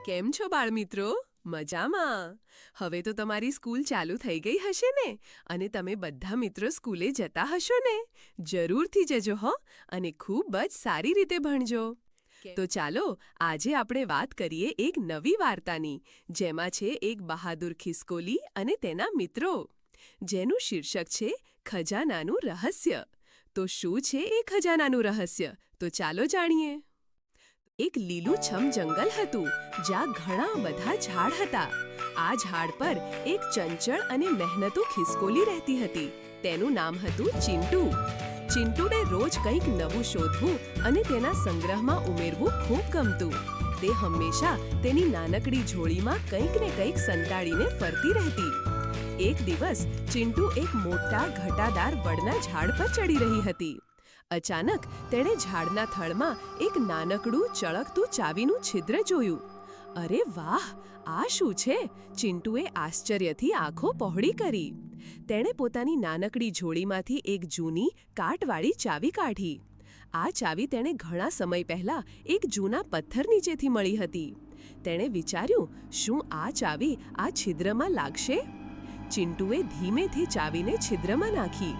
કેમ છો બાળમિત્રો? મજામાં? હવે તો તમારી સ્કૂલ ચાલુ થઈ ગઈ હશે ને? અને તમે બધા મિત્રો સ્કૂલે જતા હશો ને? જરૂરથી જજો હો, અને ખૂબ જ સારી રીતે ભણજો. તો ચાલો આજે આપણે વાત કરીએ એક નવી વાર્તાની, જેમાં છે એક બહાદુર ખિસકોલી અને તેના મિત્રો, જેનું શીર્ષક છે ખજાનાનું રહસ્ય. તો શું છે એ ખજાનાનું રહસ્ય? તો ચાલો જાણીએ. એક લીલુંછમ જંગલ હતું, જ્યાં ઘણા બધા ઝાડ હતા. આ ઝાડ પર એક ચંચળ અને મહેનતુ ખિસકોલી રહેતી હતી. તેનું નામ હતું ચિંટુ. ચિંટુને રોજ કંઈક નવું શોધવું અને તેના સંગ્રહમાં ઉમેરવું ખૂબ ગમતું. તે હંમેશા તેની નાનકડી ઝોળીમાં કંઈક ને કંઈક સંતાડીને ફરતી રહેતી. એક દિવસ ચિંટુ એક મોટા ઘટાદાર વડના ઝાડ પર ચડી રહી હતી. અચાનક તેણે ઝાડના થડમાં એક નાનકડું ચળકતું ચાવીનું છિદ્ર જોયું. અરે વાહ, આ શું છે? ચિંટુએ આશ્ચર્યથી આંખો પહોળી કરી. તેણે પોતાની નાનકડી ઝોળીમાંથી એક જૂની કાટવાળી ચાવી કાઢી. આ ચાવી તેણે ઘણા સમય પહેલા એક જૂના પથ્થર નીચેથી મળી હતી. તેણે વિચાર્યું, શું આ ચાવી આ છિદ્રમાં લાગશે? ચિંટુએ ધીમેથી ચાવીને છિદ્રમાં નાખી.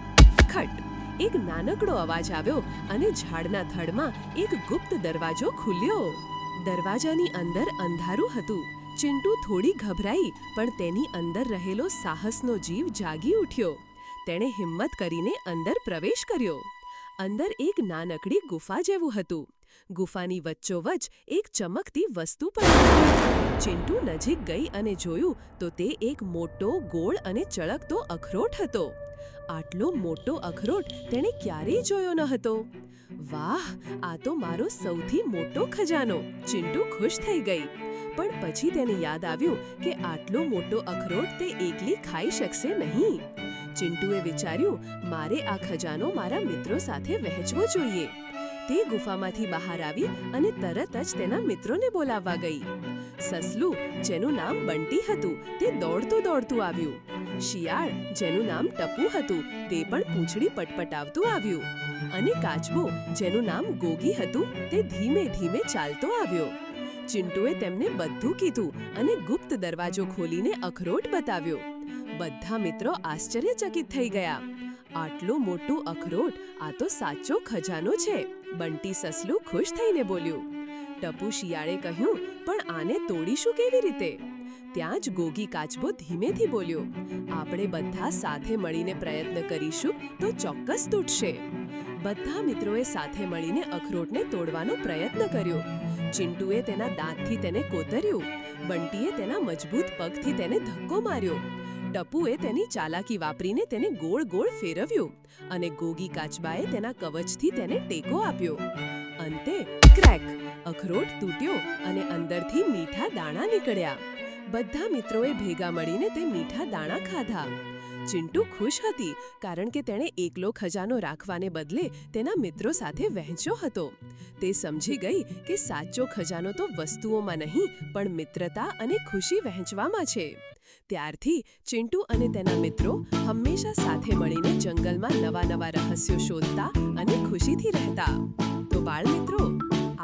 ખટ! એક નાનકડો અવાજ આવ્યો અને ઝાડના થડમાં એક ગુપ્ત દરવાજો ખુલ્યો. દરવાજાની અંદર અંધારું હતું. ચિંટુ થોડી ગભરાઈ, પણ તેની અંદર રહેલો સાહસનો જીવ જાગી ઉઠ્યો. તેણે હિંમત કરીને અંદર પ્રવેશ કર્યો. અંદર એક નાનકડી ગુફા જેવું હતું. ગુફાની વચ્ચોવચ્ચ એક ચમકતી વસ્તુ પડી હતી. ચિંટુ નજીક ગઈ અને જોયું તો તે એક મોટો, ગોળ અને ચળકતો અખરોટ હતો. આટલો મોટો અખરોટ તેણે ક્યારેય જોયો ન હતો. વાહ, આ તો મારો સૌથી મોટો ખજાનો! ચિંટુ ખુશ થઈ ગઈ. પણ પછી તેને યાદ આવ્યું કે આટલો મોટો અખરોટ તે એકલી ખાઈ શકશે નહીં. ચિંટુએ વિચાર્યું, મારે આ ખજાનો મારા મિત્રો સાથે વહેંચવો જોઈએ. તે ગુફામાંથી બહાર આવી અને તરત જ તેના મિત્રોને બોલાવવા ગઈ. સસલું, જેનું નામ બંટી હતું, તે દોડતું દોડતું આવ્યું. શિયાળ, જેનું નામ ટપુ હતું, તે પણ પૂંછડી પટપટાવતું આવ્યું. અને કાચબો, જેનું નામ ગોગી હતું, તે ધીમે ધીમે ચાલતો આવ્યો. ચિંટુએ તેમને બધું કીધું અને ગુપ્ત દરવાજો ખોલીને અખરોટ બતાવ્યો. બધા મિત્રો આશ્ચર્યચકિત થઈ ગયા. આટલું મોટું અખરોટ, આ તો સાચો ખજાનો છે! બંટી સસલું ખુશ થઈને બોલ્યું. ટપુ શિયાળે કહ્યું, પણ આને તોડીશું કેવી રીતે? ત્યાં જ ગોગી કાચબો ધીમેથી બોલ્યો, આપણે બધા સાથે મળીને પ્રયત્ન કરીશું તો ચોક્કસ તૂટશે. બધા મિત્રોએ સાથે મળીને અખરોટને તોડવાનો પ્રયત્ન કર્યો. ચિંટુએ તેના દાંતથી તેને કોતર્યું. બંટીએ તેના મજબૂત પગથી તેને ધક્કો માર્યો. ટપુએ તેની ચાલાકી વાપરીને તેને ગોળ ગોળ ફેરવ્યું. અને ગોગી કાચબાએ તેના કવચથી તેને ટેકો આપ્યો. અંતે ક્રેક! અખરોટ તૂટ્યો અને અંદરથી મીઠા દાણા નીકળ્યા. બધા મિત્રોએ ભેગા મળીને તે મીઠા દાણા ખાધા. ચિંટુ ખુશ હતી, કારણ કે તેણે એકલો ખજાનો રાખવાને બદલે તેના મિત્રો સાથે વહેંચ્યો હતો. તે સમજી ગઈ કે સાચો ખજાનો તો વસ્તુઓમાં નહીં, પણ મિત્રતા અને ખુશી વહેંચવામાં છે. ત્યારથી ચિંટુ અને તેના મિત્રો હંમેશા સાથે મળીને જંગલમાં નવા નવા રહસ્યો શોધતા અને ખુશીથી રહેતા. તો બાળમિત્રો,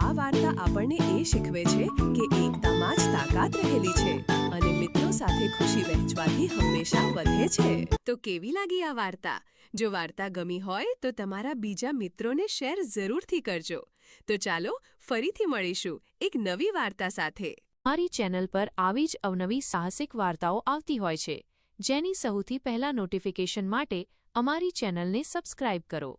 આ વાર્તા આપણને એ શીખવે છે કે એકતામાં જ તાકાત રહેલી છે અને મિત્રો સાથે ખુશી વહેંચવાથી હંમેશા વધે છે. તો કેવી લાગી આ વાર્તા? જો વાર્તા ગમી હોય તો તમારા બીજા મિત્રોને શેર જરૂરથી કરજો. તો ચાલો ફરીથી મળીશું એક નવી વાર્તા સાથે. અમારી ચેનલ પર આવી જ અવનવી સાહસિક વાર્તાઓ આવતી હોય છે, જેની સૌથી પહેલા નોટિફિકેશન માટે અમારી ચેનલને સબસ્ક્રાઇબ કરો.